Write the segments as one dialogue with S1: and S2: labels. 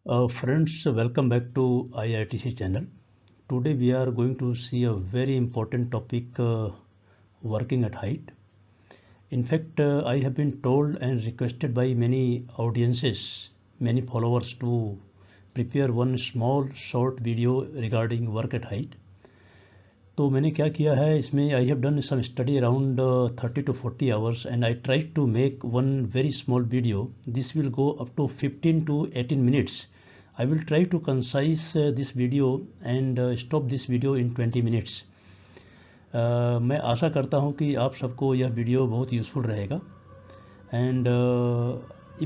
S1: Friends, welcome back to IITC channel. Today we are going to see a very important topic, working at height. In fact, I have been told and requested by many audiences, many followers to prepare one small short video regarding work at height. तो मैंने क्या किया है इसमें I have done some study around 30 to 40 hours and I tried to make one very small video. This will go up to 15 to 18 minutes. I will try to concise this video and stop this video in 20 minutes. मैं आशा करता हूँ कि आप सबको यह video बहुत useful रहेगा. And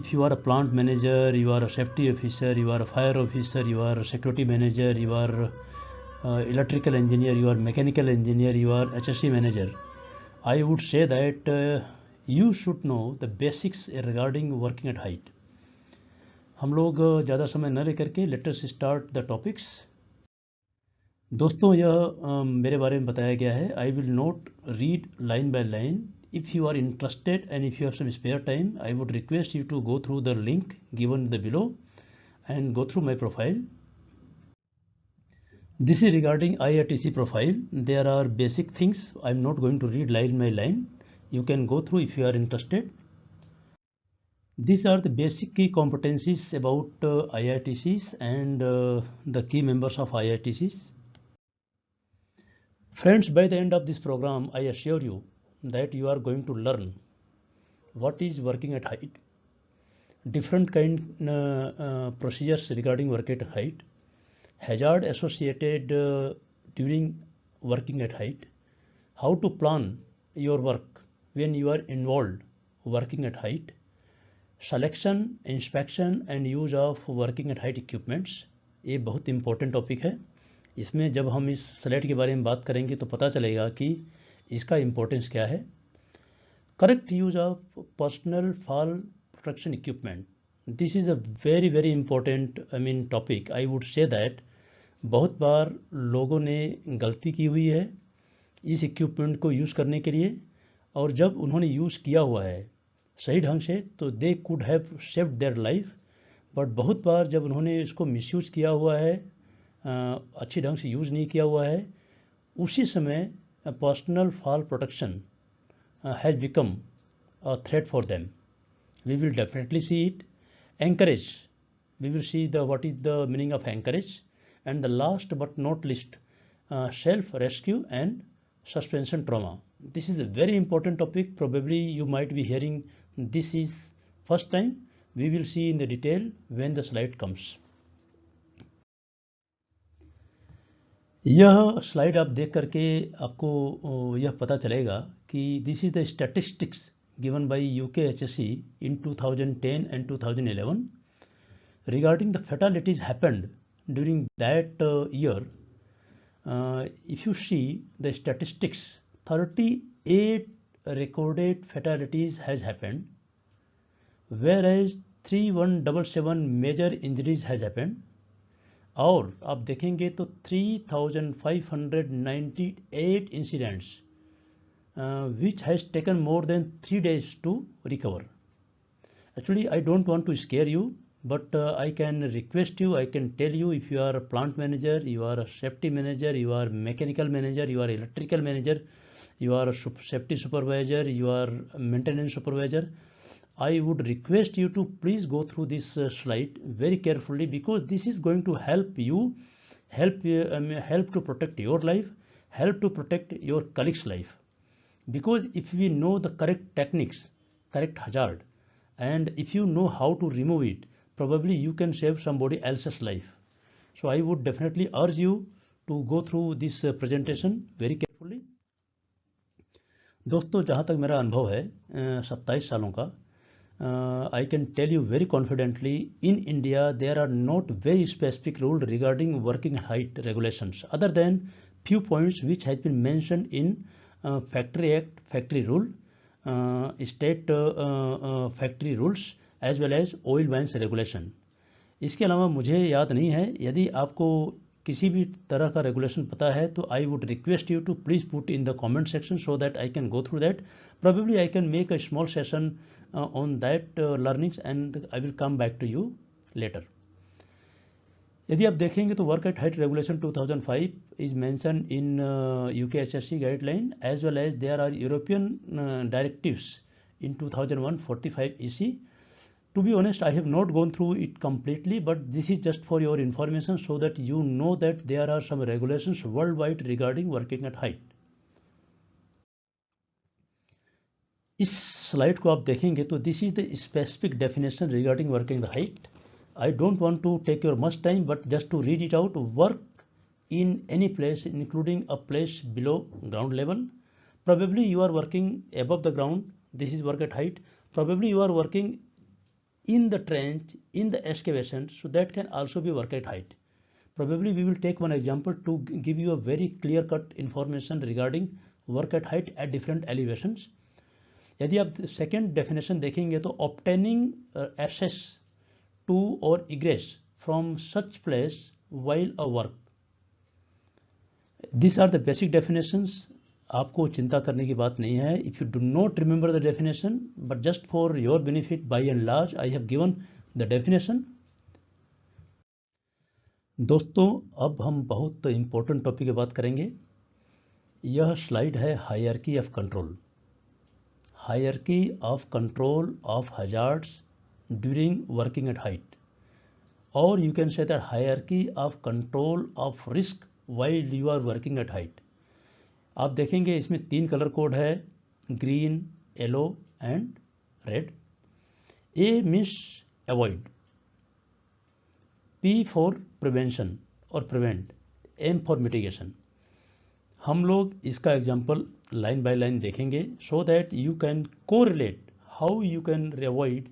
S1: if you are a plant manager, you are a safety officer, you are a fire officer, you are a security manager, you are electrical engineer, you are mechanical engineer, you are HSE manager, I would say that you should know the basics regarding working at height. हम लोग ज़्यादा समय न लेकर के let us start the topics. दोस्तों, यह मेरे बारे में बताया गया है. I will not read line by line. If you are interested and if you have some spare time, I would request you to go through the link given the below and go through my profile. This is regarding IITC profile. There are basic things. I'm not going to read line by line. You can go through if you are interested. These are the basic key competencies about IITCs and the key members of IITCs. Friends, by the end of this program, I assure you that you are going to learn what is working at height, different kind procedures regarding work at height, hazard associated during working at height, how to plan your work when you are involved working at height, selection, inspection and use of working at height equipments. ये बहुत important topic है. इसमें जब हम इस slide के बारे में बात करेंगे तो पता चलेगा कि इसका इम्पोर्टेंस क्या है. Correct use of personal fall protection equipment. This is a very very important topic. I would say that बहुत बार लोगों ने गलती की हुई है इस इक्विपमेंट को यूज़ करने के लिए, और जब उन्होंने यूज़ किया हुआ है सही ढंग से तो they could have saved their life. But बहुत बार जब उन्होंने इसको मिसयूज किया हुआ है, अच्छी ढंग से यूज़ नहीं किया हुआ है, उसी समय personal fall protection has become a threat for them. We will definitely see it. Anchorage, we will see what is the meaning of anchorage, and the last but not least, self rescue and suspension trauma. This is a very important topic. Probably you might be hearing this is first time. We will see in the detail when the slide comes. यह slide आप देख करके आपको यह पता चलेगा कि this is the statistics given by UK HSE in 2010 and 2011 regarding the fatalities happened during that year. If you see the statistics, 38 recorded fatalities has happened, whereas 3177 major injuries has happened. और आप देखेंगे तो 3598 incidents which has taken more than 3 days to recover. Actually, I don't want to scare you, but I can request you, I can tell you, if you are a plant manager, you are a safety manager, you are mechanical manager, you are electrical manager, you are a safety supervisor, you are a maintenance supervisor, I would request you to please go through this slide very carefully, because this is going to help you, help to protect your life, help to protect your colleagues' life. Because if we know the correct techniques, correct hazard, and if you know how to remove it, probably you can save somebody else's life. So I would definitely urge you to go through this presentation very carefully. दोस्तों, जहाँ तक मेरा अनुभव है 27 सालों का, I can tell you very confidently, in India there are not very specific rules regarding working height regulations, other than few points which has been mentioned in Factory Act, Factory Rule, State Factory Rules, as well as Oil Mines Regulation. इसके अलावा मुझे याद नहीं है. यदि आपको किसी भी तरह का रेगुलेशन पता है तो I would request you to please put in the comment section so that I can go through that. Probably I can make a small session on that learnings, and I will come back to you later. यदि आप देखेंगे तो work at height regulation 2005 is mention in UKHSC guideline as well as there are European directives in 2001 45 EC. To be honest, I have not gone through it completely, but this is just for your information so that you know that there are some regulations worldwide regarding working at height. इस slide को आप देखेंगे तो this is the specific definition regarding working the height. I don't want to take your much time, but just to read it out. Work in any place including a place below ground level. Probably you are working above the ground. This is work at height. Probably you are working in the trench, in the excavation, so that can also be work at height. Probably we will take one example to give you a very clear cut information regarding work at height at different elevations. यदि आप second definition देखेंगे तो obtaining access to or egress from such place while a work. These are the basic definitions. आपको चिंता करने की बात नहीं है. If you do not remember the definition, but just for your benefit by and large I have given the definition. दोस्तों, अब हम बहुत इंपॉर्टेंट टॉपिक की बात करेंगे. यह स्लाइड है hierarchy of control. Hierarchy of control of hazards during working at height, और you can say that hierarchy of control of risk while you are working at height. आप देखेंगे इसमें 3 कलर कोड है, green, yellow and red. A means avoid, P for prevention और prevent, M for mitigation. हम लोग इसका example line by line देखेंगे so that you can correlate how you can avoid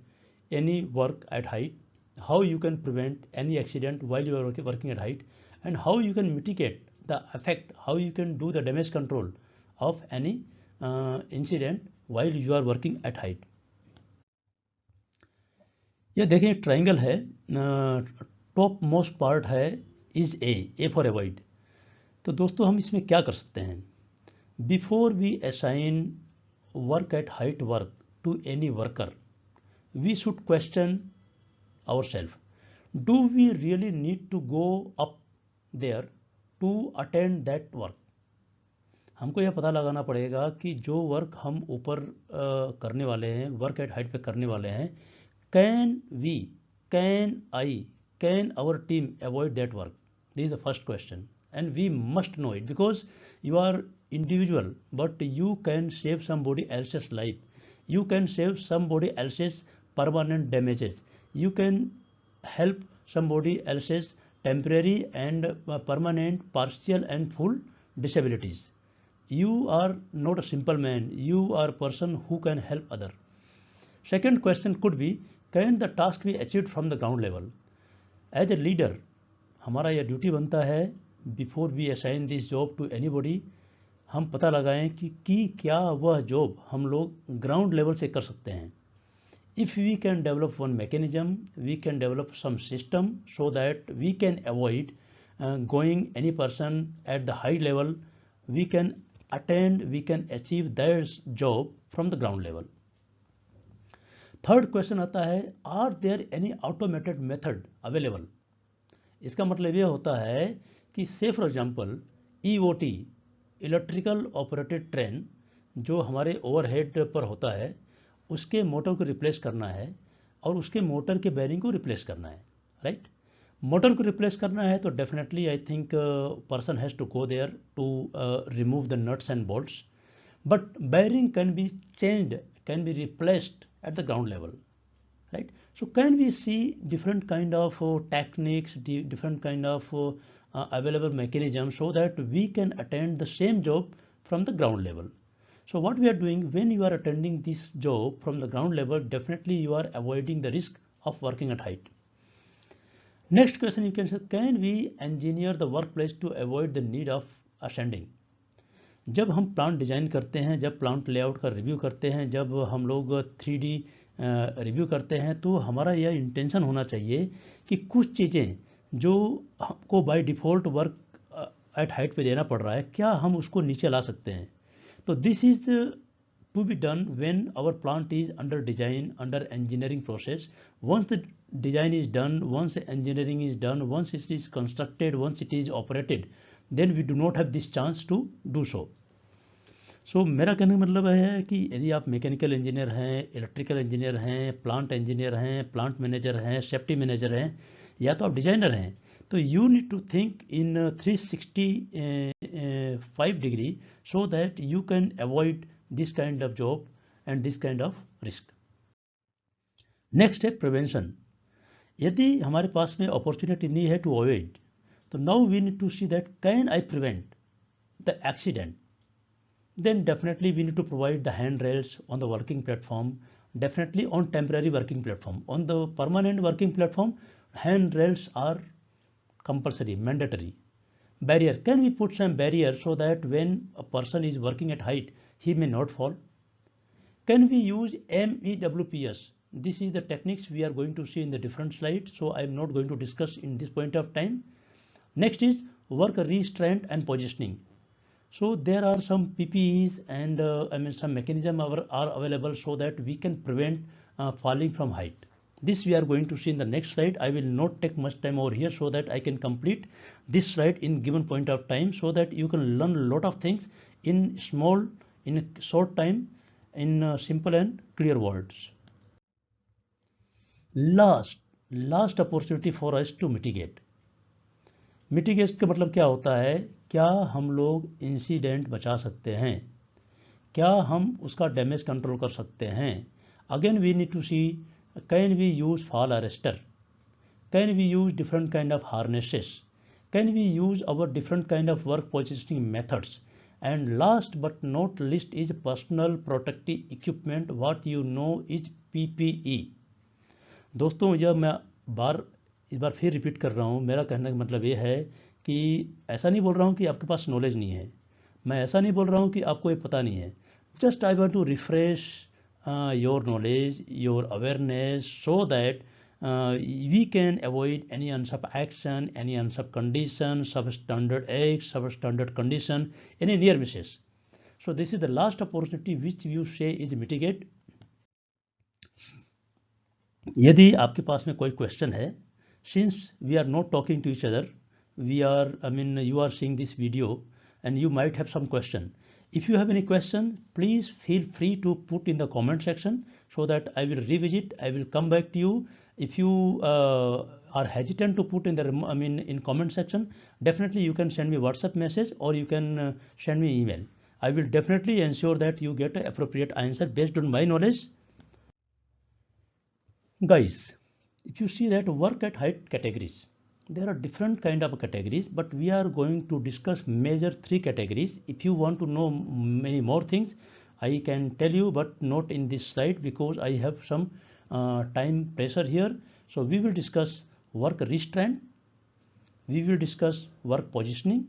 S1: any work at height, how you can prevent any accident while you are working at height, and how you can mitigate the effect, how you can do the damage control of any incident while you are working at height. यह देखिए triangle है, top most part है is A for avoid. तो दोस्तों हम इसमें क्या कर सकते हैं? Before we assign work at height work to any worker, we should question our self, do we really need to go up there to attend that work. हमको यह पता लगाना पड़ेगा कि जो वर्क हम ऊपर करने वाले हैं, वर्क एट हाइट पे करने वाले हैं, can our team avoid that work. This is the first question and we must know it because you are individual but you can save somebody else's life, you can save somebody else's permanent damages, you can help somebody else's temporary and permanent, partial and full disabilities. You are not a simple man, you are a person who can help other. Second question could be, can the task be achieved from the ground level? As a leader, हमारा यह duty बनता है before we assign this job to anybody, हम पता लगाएं कि क्या वह जॉब हम लोग ग्राउंड लेवल से कर सकते हैं. If we can develop one mechanism, we can develop some system so that we can avoid going any person at the high level. We can achieve their job from the ground level. Third question आता है, are there any automated method available? इसका मतलब यह होता है कि say for example EOT, electrical operated train, जो हमारे ओवरहेड पर होता है, उसके मोटर को रिप्लेस करना है और उसके मोटर के बेरिंग को रिप्लेस करना है. राइट, मोटर को रिप्लेस करना है तो definitely I think person has to go there to remove the nuts and bolts, but bearing can be changed, can be replaced at the ground level. Right, so can we see different kind of techniques, different kind of available mechanisms so that we can attend the same job from the ground level. So what we are doing when you are attending this job from the ground level, definitely you are avoiding the risk of working at height. Next question you can say, can we engineer the workplace to avoid the need of ascending? जब हम plant design करते हैं, जब plant layout का review करते हैं, जब हम लोग 3D रिव्यू करते हैं, तो हमारा यह इंटेंशन होना चाहिए कि कुछ चीज़ें जो हमको by default work at height पे देना पड़ रहा है, क्या हम उसको नीचे ला सकते हैं. तो this is to be done when our plant is under design, under engineering process. Once the design is done, once the engineering is done, once it is constructed, once it is operated, then we do not have this chance to do so. So मेरा कहने का मतलब है कि यदि आप mechanical engineer हैं, electrical engineer हैं, प्लांट इंजीनियर हैं, प्लांट मैनेजर हैं, सेफ्टी मैनेजर हैं, या तो आप डिजाइनर हैं, तो you need to think in 365 degree so that you can avoid this kind of job and this kind of risk. Next है प्रिवेंशन. यदि हमारे पास में अपॉर्चुनिटी नहीं है टू अवॉइड, तो now we need to see that can I prevent the accident. Then definitely we need to provide the handrails on the working platform, definitely on temporary working platform. On the permanent working platform, handrails are compulsory, mandatory. Barrier, can we put some barrier so that when a person is working at height, he may not fall? Can we use MEWPS? This is the techniques we are going to see in the different slides, so I am not going to discuss in this point of time. Next is work restraint and positioning. So there are some PPEs and some mechanism are available so that we can prevent falling from height. This we are going to see in the next slide. I will not take much time over here so that I can complete this slide in given point of time, so that you can learn a lot of things in a short time, in simple and clear words. Last opportunity for us to mitigate. Mitigate का मतलब क्या होता है? क्या हम लोग incident बचा सकते हैं? क्या हम उसका डैमेज कंट्रोल कर सकते हैं? Again we need to see, can we use fall arrester, can we use different kind of harnesses, can we use our different kind of work positioning methods, and last but not least is personal protective equipment. What you know is PPE. दोस्तों, जब मैं इस बार फिर repeat कर रहा हूँ, मेरा कहने का मतलब ये है कि ऐसा नहीं बोल रहा हूँ कि आपके पास नॉलेज नहीं है, मैं ऐसा नहीं बोल रहा हूँ कि आपको ये पता नहीं है. Just I want to refresh your knowledge, your awareness, so that we can avoid any unsafe action, any unsafe condition, substandard act, substandard condition, any near misses. So this is the last opportunity which you say is mitigate. यदि आपके पास में कोई question है, since we are not talking to each other, you are seeing this video and you might have some question. If you have any question, please feel free to put in the comment section so that I will revisit, I will come back to you. If you are hesitant to put in the in comment section, definitely you can send me WhatsApp message or you can send me email. I will definitely ensure that you get an appropriate answer based on my knowledge. Guys, if you see that work at height categories, there are different kind of categories, but we are going to discuss major 3 categories. If you want to know many more things, I can tell you, but not in this slide because I have some time pressure here. So we will discuss work restraint, we will discuss work positioning,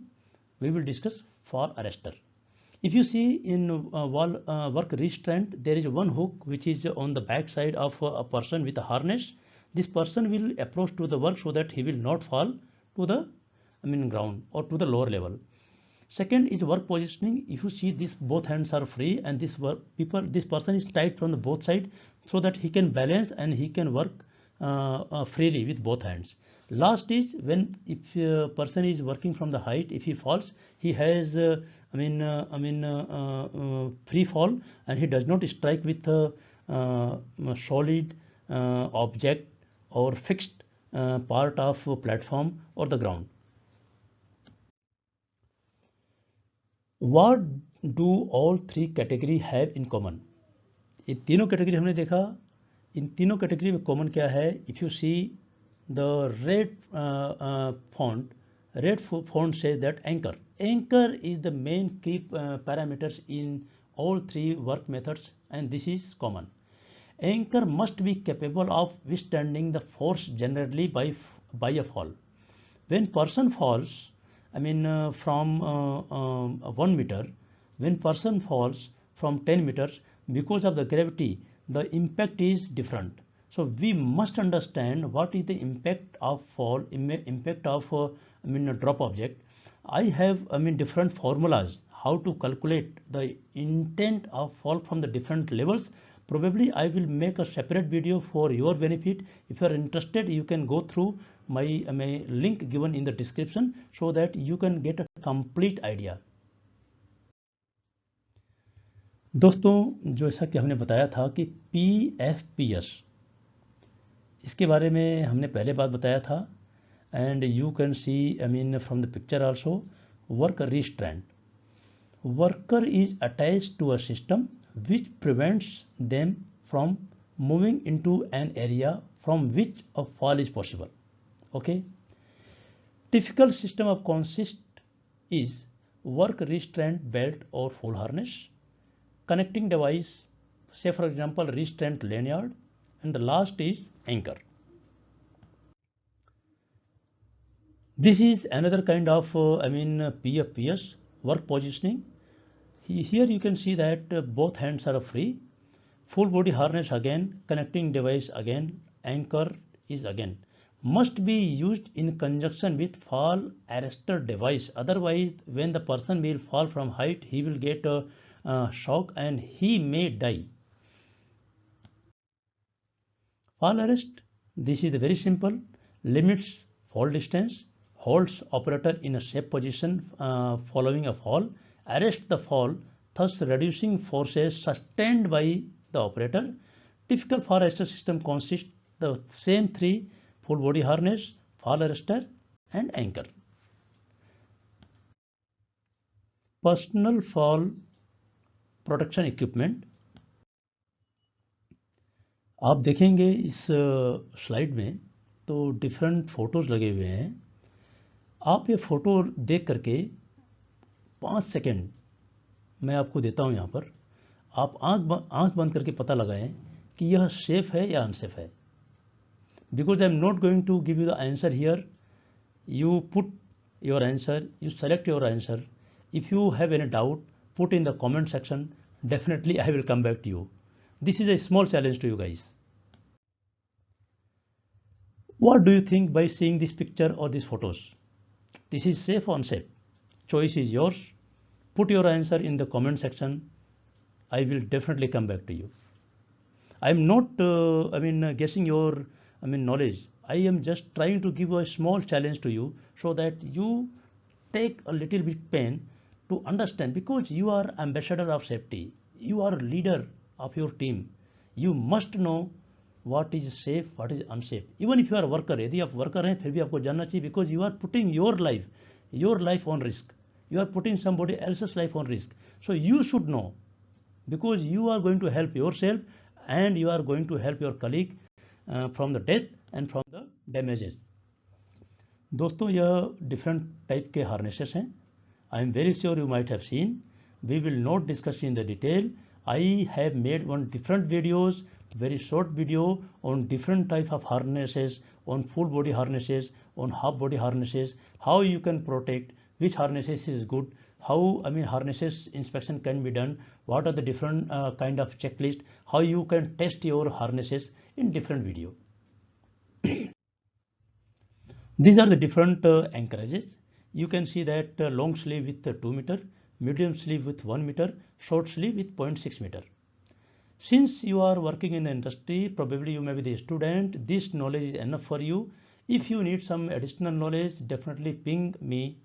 S1: we will discuss fall arrestor. If you see in work restraint, there is one hook which is on the back side of a person with a harness. This person will approach to the work so that he will not fall to the ground or to the lower level. Second is work positioning. If you see, this both hands are free and this person is tied from the both sides so that he can balance and he can work freely with both hands. Last is when if a person is working from the height, if he falls, he has free fall and he does not strike with a solid object or fixed part of platform or the ground. What do all 3 category have in common? ये तीनों category हमने देखा. इन तीनों category में common क्या है? If you see the red font says that anchor is the main key parameters in all 3 work methods, and this is common. Anchor must be capable of withstanding the force generated by a fall. When person falls, from 1 meter, when person falls from 10 meters, because of the gravity, the impact is different. So we must understand what is the impact of fall, impact of a drop object. I have different formulas how to calculate the intent of fall from the different levels. Probably I will make a separate video for your benefit. If you are interested, you can go through my link given in the description so that you can get a complete idea. दोस्तों, जैसा कि हमने बताया था कि PFPS, इसके बारे में हमने पहले बात बताया था, and you can see from the picture also, work restraint. Worker is attached to a system which prevents them from moving into an area from which a fall is possible. Okay. Typical system of consist is work restraint belt or full harness, connecting device, say for example restraint lanyard, and the last is anchor. This is another kind of PFPS, work positioning. Here you can see that both hands are free. Full body harness again, connecting device again, anchor is again. Must be used in conjunction with fall arrestor device. Otherwise, when the person will fall from height, he will get a shock and he may die. Fall arrest, this is very simple. Limits fall distance, holds operator in a safe position following a fall, arrest the fall, thus reducing forces sustained by the operator. Typical fall arrestor system consists the same three: full body harness, fall arrestor and anchor. Personal fall protection equipment. आप देखेंगे इस slide में तो different photos लगे हुए हैं. आप ये फोटो देख करके 5 सेकेंड मैं आपको देता हूं. यहाँ पर आप आंख बंद करके पता लगाएं कि यह सेफ है या अनसेफ है. Because I am not going to give you the answer here. You put your answer, you select your answer. If you have any doubt, put in the comment section. Definitely I will come back to you. This is a small challenge to you guys. What do you think by seeing this picture or these photos? This is safe or unsafe? Choice is yours. Put your answer in the comment section. I will definitely come back to you. I am not guessing your knowledge. I am just trying to give a small challenge to you so that you take a little bit pain to understand, because you are ambassador of safety. You are leader of your team. You must know what is safe, what is unsafe. Even if you are a worker, यदि आप worker हैं फिर भी आपको जानना चाहिए, because you are putting your life on risk. You are putting somebody else's life on risk. So you should know, because you are going to help yourself and you are going to help your colleague from the death and from the damages. दोस्तों, यह different type के harnesses हैं. I am very sure you might have seen. We will not discuss in the detail. I have made one different videos, very short video on different type of harnesses, on full body harnesses, on half body harnesses, how you can protect, which harnesses is good, how harnesses inspection can be done, what are the different kind of checklist, how you can test your harnesses in different video. These are the different anchorages. You can see that long sleeve with 2 meter, medium sleeve with 1 meter, short sleeve with 0.6 meter. Since you are working in the industry, probably you may be the student, this knowledge is enough for you. If you need some additional knowledge, definitely ping me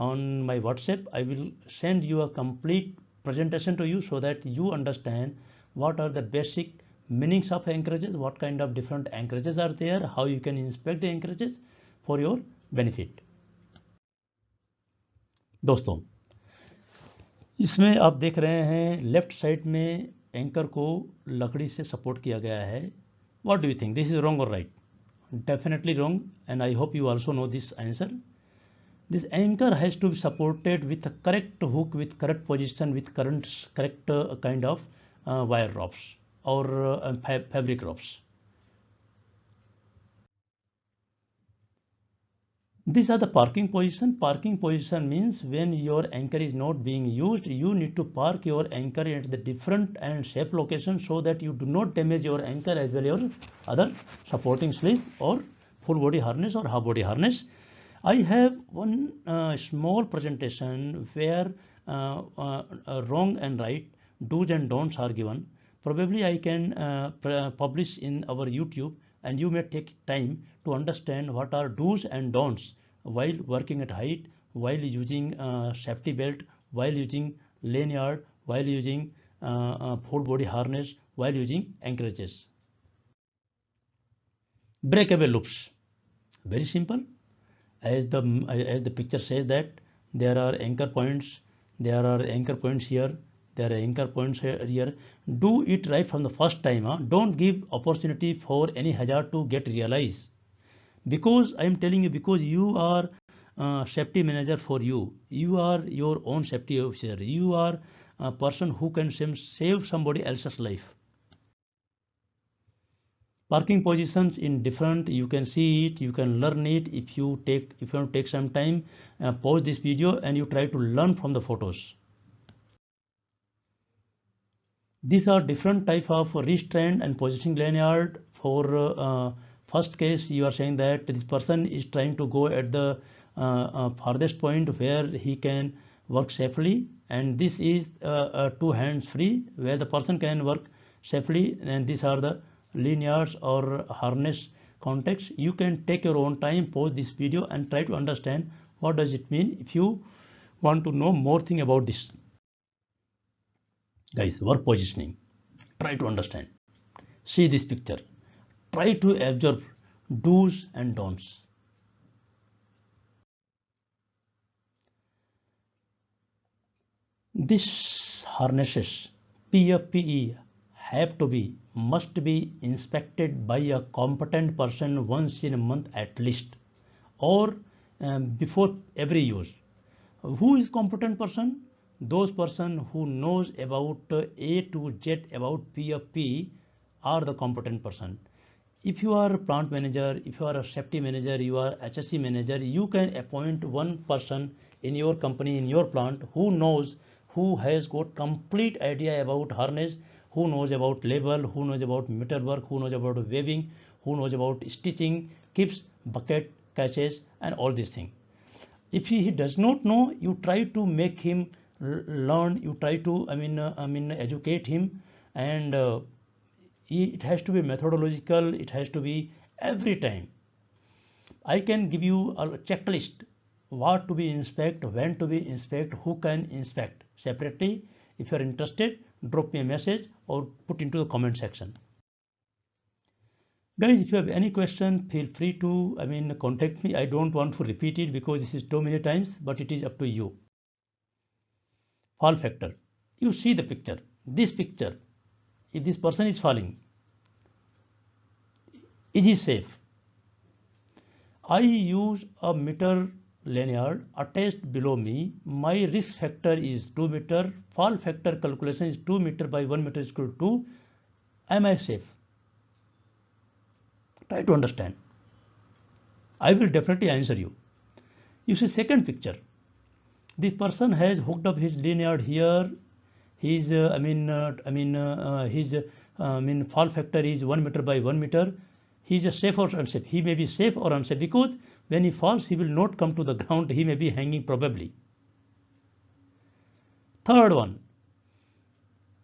S1: on my WhatsApp. I will send you a complete presentation to you so that you understand what are the basic meanings of anchorages, what kind of different anchorages are there, how you can inspect the anchorages for your benefit. दोस्तों, इसमें आप देख रहे हैं left side में anchor को लकड़ी से सपोर्ट किया गया है. What do you think, this is wrong और right? Definitely wrong, and I hope you also know this answer. This anchor has to be supported with correct hook, with correct position, with correct kind of wire ropes और fabric ropes. These are the parking position. Parking position means when your anchor is not being used, you need to park your anchor at the different and safe location so that you do not damage your anchor as well as your other supporting sleeve or full body harness or half body harness. I have one small presentation where wrong and right, do's and don'ts are given. Probably I can publish in our YouTube, and you may take time to understand what are do's and don'ts while working at height, while using safety belt, while using lanyard, while using full body harness, while using anchorages. Breakaway loops, very simple. As the picture says that there are anchor points, here, there are anchor points here. Do it right from the first time. Don't give opportunity for any hazard to get realized. Because I am telling you, because you are safety manager for you. You are your own safety officer. You are a person who can save somebody else's life. Parking positions in different, you can see it, you can learn it. If you want to take some time, pause this video and you try to learn from the photos. These are different type of restraint and positioning lanyard. For first case, you are saying that this person is trying to go at the farthest point where he can work safely, and this is two hands free where the person can work safely, and these are the lanyards or harness contacts. You can take your own time, pause this video and try to understand what does it mean if you want to know more thing about this. Guys, work positioning, try to understand. See this picture, try to observe do's and don'ts. These harnesses, PFPE, must be inspected by a competent person once in a month at least, or before every use. Who is competent person? Those person who knows about A to Z about PFP are the competent person. If you are a plant manager, if you are a safety manager, you are HSE manager, you can appoint one person in your company, in your plant, who knows, who has got complete idea about harness, who knows about label, who knows about meter work, who knows about weaving, who knows about stitching, clips, bucket, catches, and all these things. If he does not know, you try to make him learn, you try to educate him, and it has to be methodological, it has to be every time. I can give you a checklist, what to be inspect, when to be inspect, who can inspect separately. If you are interested, drop me a message or put into the comment section. Guys, if you have any question, feel free to contact me. I don't want to repeat it because this is too many times, but it is up to you. Fall factor. You see the picture. This picture, if this person is falling, is he safe? I use a meter lanyard attached below me. My risk factor is 2 meter. Fall factor calculation is 2 meter by 1 meter is equal to 2. Am I safe? Try to understand. I will definitely answer you. You see second picture. This person has hooked up his lanyard here. His fall factor is 1 meter by 1 meter. He is safe or unsafe. He may be safe or unsafe because when he falls, he will not come to the ground. He may be hanging probably. Third one,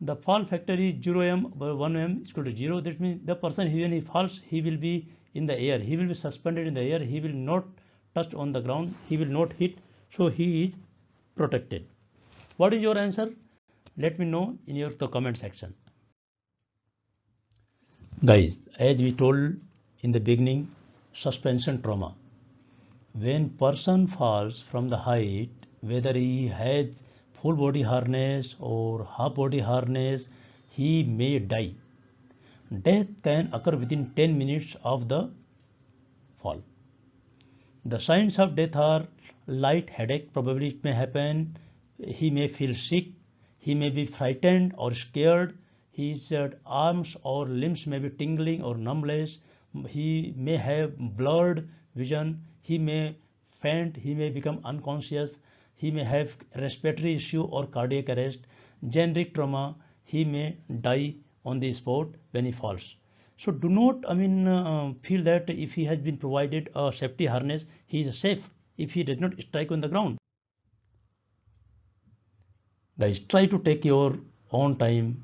S1: the fall factor is 0 m by 1 m is equal to 0. That means the person, when he falls, he will be in the air. He will be suspended in the air. He will not touch on the ground. He will not hit. So he is protected. What is your answer? Let me know in the comment section. Guys, as we told in the beginning, suspension trauma. When person falls from the height, whether he has full body harness or half body harness, he may die. Death can occur within 10 minutes of the fall. The signs of death are light headache, probably it may happen. He may feel sick. He may be frightened or scared. His arms or limbs may be tingling or numbness. He may have blurred vision. He may faint. He may become unconscious. He may have respiratory issue or cardiac arrest. Generic trauma. He may die on the spot when he falls. So do not feel that if he has been provided a safety harness, he is safe if he does not strike on the ground. Guys, try to take your own time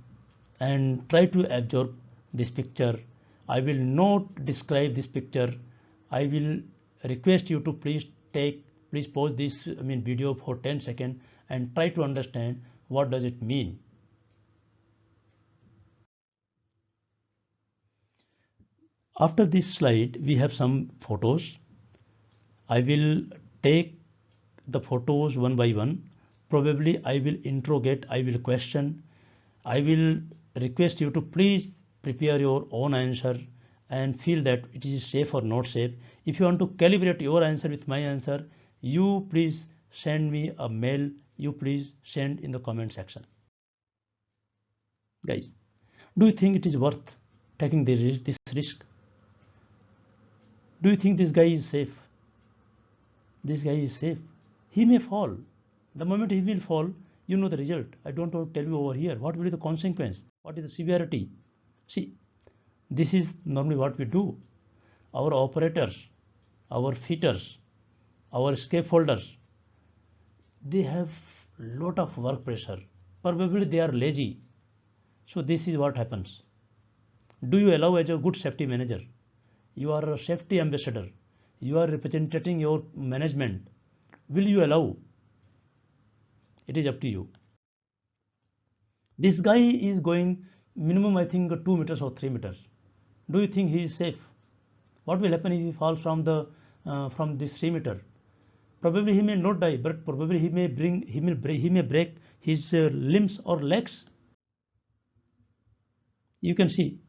S1: and try to absorb this picture. I will not describe this picture. I will request you to please pause this video for 10 seconds and try to understand what does it mean. After this slide, we have some photos. I will take the photos one by one. Probably I will interrogate, I will question, I will request you to please prepare your own answer and feel that it is safe or not safe. If you want to calibrate your answer with my answer, you please send me a mail, you please send in the comment section. Guys, do you think it is worth taking this risk? Do you think this guy is safe? This guy is safe. He may fall. The moment he will fall, you know the result. I don't want to tell you over here. What will be the consequence? What is the severity? See, this is normally what we do. Our operators, our fitters, our scaffolders, they have lot of work pressure. Probably they are lazy. So this is what happens. Do you allow as a good safety manager? You are a safety ambassador. You are representing your management. Will you allow? It is up to you. This guy is going minimum, I think, 2 meters or 3 meters. Do you think he is safe? What will happen if he falls from this 3 meter? Probably he may not die, but probably he may break his limbs or legs. You can see.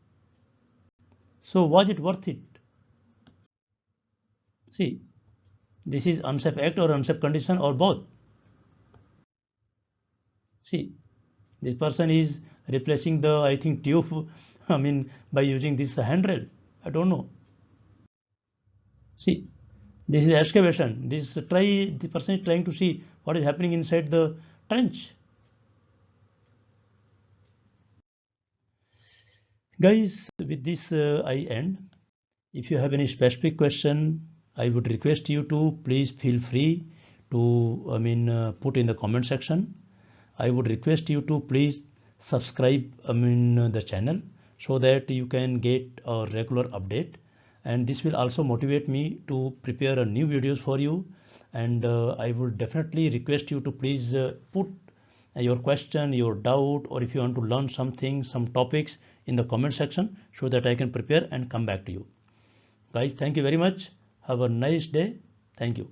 S1: So was it worth it? See, this is unsafe act or unsafe condition or both. See, this person is replacing the, I think, tube, by using this handrail. I don't know. See, this is excavation. The person is trying to see what is happening inside the trench. Guys, with this I end. If you have any specific question, I would request you to please feel free to put in the comment section. I would request you to please subscribe the channel so that you can get a regular update, and this will also motivate me to prepare a new videos for you. And I would definitely request you to please put your question, your doubt, or if you want to learn something, some topics in the comment section so that I can prepare and come back to you. Guys, thank you very much. Have a nice day. Thank you.